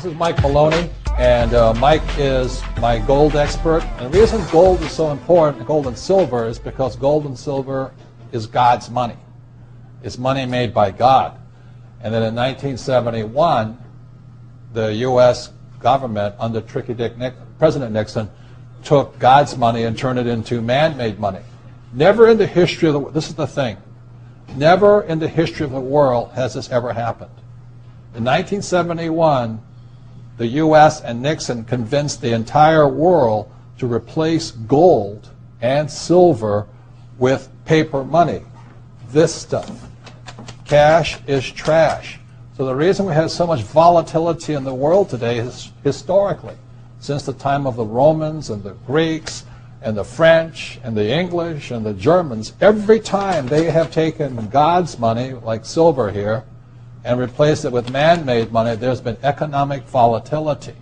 This is Mike Maloney, and Mike is my gold expert. And the reason gold is so important, gold and silver, is because gold and silver is God's money. It's money made by God. And then in 1971, the U.S. government, under President Nixon, took God's money and turned it into man-made money. Never in the history of the world, this is the thing, never in the history of the world has this ever happened. In 1971, the U.S. and Nixon convinced the entire world to replace gold and silver with paper money. This stuff. Cash is trash. So the reason we have so much volatility in the world today is historically, since the time of the Romans and the Greeks and the French and the English and the Germans, every time they have taken God's money, like silver here, and replaced it with man-made money, there's been economic volatility.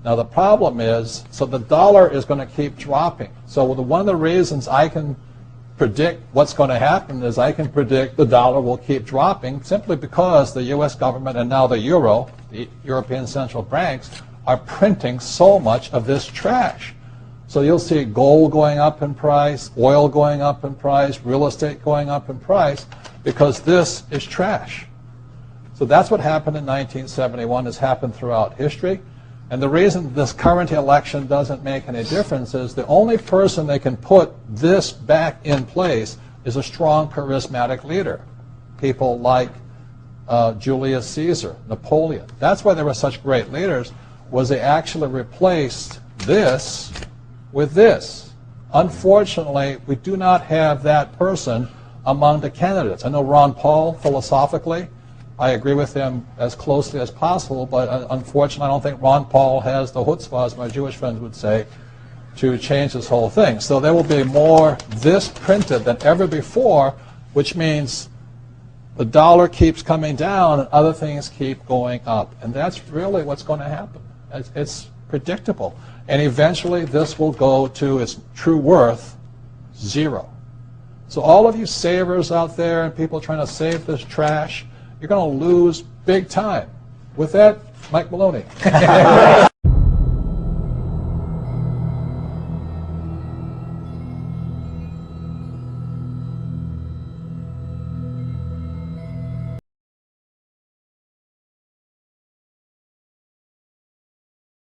Now the problem is, so the dollar is going to keep dropping. So one of the reasons I can predict what's going to happen is I can predict the dollar will keep dropping simply because the U.S. government and now the euro, the European central banks, are printing so much of this trash. So you'll see gold going up in price, oil going up in price, real estate going up in price, because this is trash. So that's what happened in 1971, has happened throughout history. And the reason this current election doesn't make any difference is the only person they can put this back in place is a strong, charismatic leader. People like Julius Caesar, Napoleon. That's why they were such great leaders, was they actually replaced this with this. Unfortunately, we do not have that person among the candidates. I know Ron Paul, philosophically, I agree with him as closely as possible, but unfortunately I don't think Ron Paul has the chutzpah, as my Jewish friends would say, to change this whole thing. So there will be more this printed than ever before, which means the dollar keeps coming down and other things keep going up. And that's really what's going to happen. It's predictable. And eventually this will go to its true worth, zero. So all of you savers out there and people trying to save this trash, you're going to lose big time. With that, Mike Maloney.